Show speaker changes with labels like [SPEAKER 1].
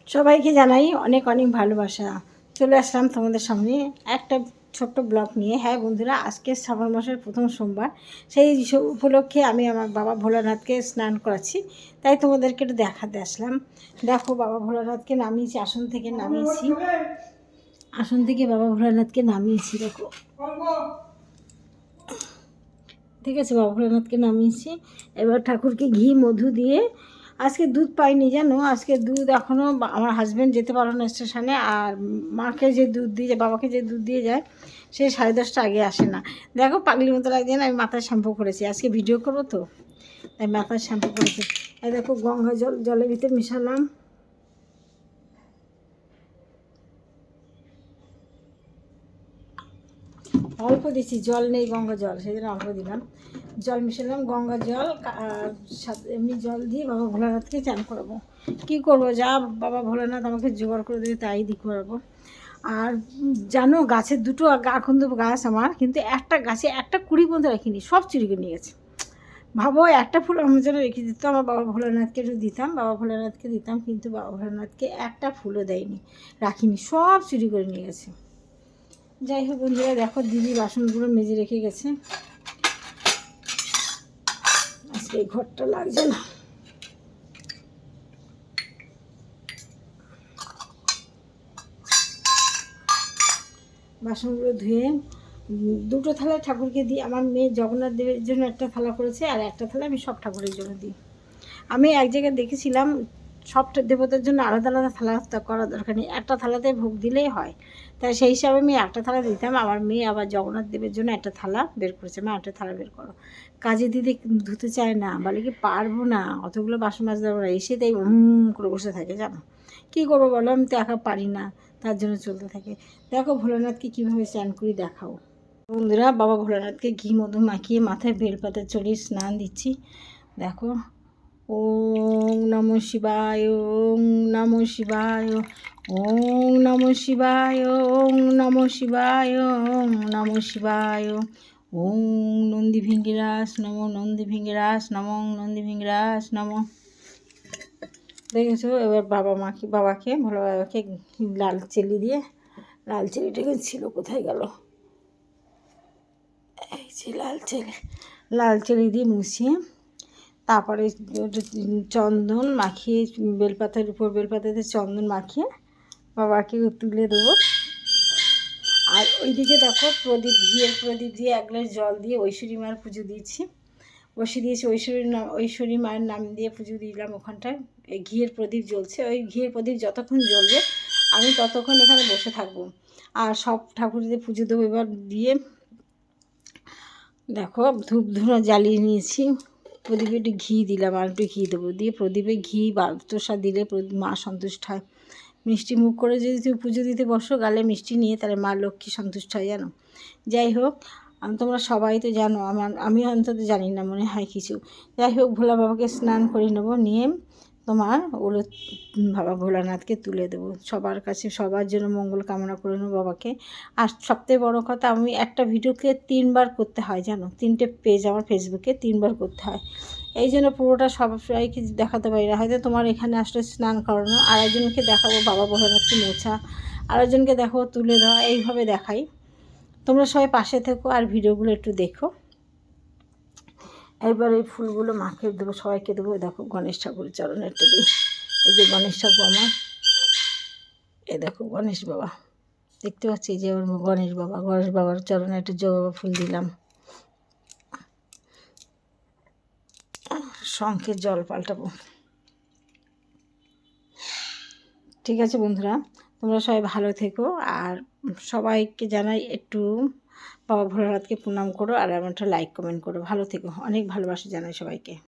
[SPEAKER 1] সবাইকে জানাই অনেক অনেক ভালোবাসা। চলে আসলাম তোমাদের সামনে একটা ছোট্ট ব্লগ নিয়ে। হ্যাঁ বন্ধুরা, আজকে শ্রাবণ মাসের প্রথম সোমবার, সেই উপলক্ষে আমি আমার বাবা ভোলানাথকে স্নান করাচ্ছি, তাই তোমাদেরকে একটু দেখাতে আসলাম। দেখো, বাবা ভোলানাথকে নামিয়েছি, আসন থেকে নামিয়েছি, আসন থেকে বাবা ভোলানাথকে নামিয়েছি। দেখো, ঠিক আছে, বাবা ভোলানাথকে নামিয়েছি। এবার ঠাকুরকে ঘি মধু দিয়ে, আজকে দুধ পাইনি জানো, আজকে দুধ এখনও আমার হাজব্যান্ড যেতে পারলো না স্টেশনে, আর মাকে যে দুধ দিয়ে, বাবাকে যে দুধ দিয়ে যায় সে 10:30 আগে আসে না। দেখো পাগলি মতো লাগছে না, আমি মাথায় শ্যাম্পু করেছি, আজকে ভিডিও করবো তো তাই মাথায় শ্যাম্পু করেছি। এই দেখো, গঙ্গা জল জলের ভিতরে মিশালাম, অল্প দিচ্ছি, জল নেই গঙ্গা জল, সেই জন্য অল্প দিলাম। জল মিশালাম, গঙ্গা জল আর এমনি জল দিয়ে বাবা ভোলানাথকে চান করাবো। কী করবো, যা বাবা ভোলানাথ আমাকে জোগাড় করে দেবে তাই দিয়ে করাবো। আর জানো, গাছের দুটো আকন্দ গাছ আমার, কিন্তু একটা গাছে একটা কুড়ি পর্যন্ত রাখিনি, সব চুরি করে নিয়ে গেছে। ভাবো, একটা ফুল আমার জন্য রেখে দিত, আমার বাবা ভোলানাথকে একটু দিতাম, বাবা ভোলানাথকে দিতাম, কিন্তু বাবা ভোলানাথকে একটা ফুলও দেয়নি, রাখিনি, সব চুরি করে নিয়ে গেছে। যাই হোক বন্ধুরা, দেখো দিদি বাসনগুলো মেজে রেখে গেছে, আজকে এই ঘরটা লাগছে না। বাসনগুলো ধুয়ে দুটো থালায় ঠাকুরকে দিই। আমার মেয়ে জগন্নাথ দেবের জন্য একটা থালা করেছে, আর একটা থালা আমি সব ঠাকুরের জন্য দিই। আমি এক জায়গায় দেখেছিলাম সব দেবতার জন্য আলাদা আলাদা থালা করার দরকার নেই, একটা থালাতে ভোগ দিলেই হয়। তাই সেই হিসাবে আমি একটা থালা দিতাম। আমার মেয়ে আবার জগন্নাথ দেবের জন্য একটা থালা বের করেছে, মা একটা থালা বের করো। কাজে দিদি ধুতে চায় না, বলে কি পারবো না, অতগুলো বাসন মাজতে পারবো না, এসে তাই করে বসে থাকে। জানো কী করবো বলো, আমি তো একা পারি না, তার জন্য চলতে থাকে। দেখো ভোলানাথকে কীভাবে স্নান করি দেখাও। বন্ধুরা, বাবা ভোলানাথকে ঘি মধু মাখিয়ে মাথায় বেলপাতা চড়িয়ে স্নান দিচ্ছি। দেখো, ওম নমঃ শিবায়, ওম নমঃ শিবায়, ওম নমঃ শিবায়, ওম নমঃ শিবায়, ওম নমঃ শিবায়, ওম নন্দী ভিঙ্গিরাস নমো, নন্দী ভিঙ্গিরাস নমো, নন্দী ভিঙ্গিরাস নমো। দেখেছো, এবার বাবাকে ভোলা বাবাকে লাল চেলি দিয়ে, লাল চেলিটাকে ছিল কোথায় গেল, এই যে লাল চেলি দিয়ে মুছিয়ে, তারপরে চন্দন মাখিয়ে, বেলপাতার উপর বেলপাতাতে চন্দন মাখিয়ে বাবাকে তুলে দেবো। আর ওইদিকে দেখো, প্রদীপ, ঘিয়ের প্রদীপ দিয়ে 1 গ্লাস জল দিয়ে ঐশ্বরী মায়ের পুজো দিয়েছি, ঐশ্বরী মায়ের নাম দিয়ে পুজো দিলাম ওখানটায়। এই ঘিয়ের প্রদীপ জ্বলছে, ওই ঘিয়ের প্রদীপ যতক্ষণ জ্বলবে আমি ততক্ষণ এখানে বসে থাকবো, আর সব ঠাকুরদের পুজো দেবো। এবার দিয়ে দেখো, ধূপ ধুনো জ্বালিয়ে নিয়েছি, প্রদীপে একটু ঘি দিলাম, আর একটু ঘি দেবো, দিয়ে প্রদীপে ঘি বাতাসা দিলে মা সন্তুষ্ট হয়। মিষ্টি মুখ করে যদি তুমি পুজো দিতে বসো গালে মিষ্টি নিয়ে, তাহলে মা লক্ষ্মী সন্তুষ্ট হয়, জানো। যাই হোক, তোমরা সবাই তো জানো, আমি অন্তত জানি না মনে হয় কিছু। যাই হোক, ভোলা বাবাকে স্নান করে নেবো, নিয়ে তোমার ওগুলো বাবা ভোলানাথকে তুলে দেবো, সবার কাছে সবার জন্য মঙ্গল কামনা করে নেবো বাবাকে। আর সবথেকে বড়ো কথা, আমি একটা ভিডিওকে 3বার করতে হয়, জানো, 3টে পেজ আমার ফেসবুকে 3বার করতে হয়, এই জন্য পুরোটা সবাইকে দেখাতে পারি না। হয়তো তোমার এখানে আসলে স্নান করানো, আরেকজনকে দেখাবো বাবা ভোলানাথকে মোছা, আরেকজনকে দেখাবো তুলে দেওয়া, এইভাবে দেখাই। তোমরা সবাই পাশে থেকো আর ভিডিওগুলো একটু দেখো। এবার এই ফুলগুলো মাকে দেবো, সবাইকে দেবো। দেখো, গণেশ ঠাকুরের চরণে একটা দিই, এই যে গণেশ ঠাকুর আমার, এই দেখো গণেশ বাবা, দেখতে পাচ্ছি যে আমার গণেশ বাবার চরণে একটা জবা ফুল দিলাম, শঙ্খের জল পাল্টাবো। ঠিক আছে বন্ধুরা, তোমরা সবাই ভালো থেকো, আর সবাইকে জানাই একটু বাবা ভোলানাথকে প্রণাম করো, আর আমার একটা লাইক কমেন্ট করো। ভালো থেকো, অনেক ভালোবাসা জানাই সবাইকে।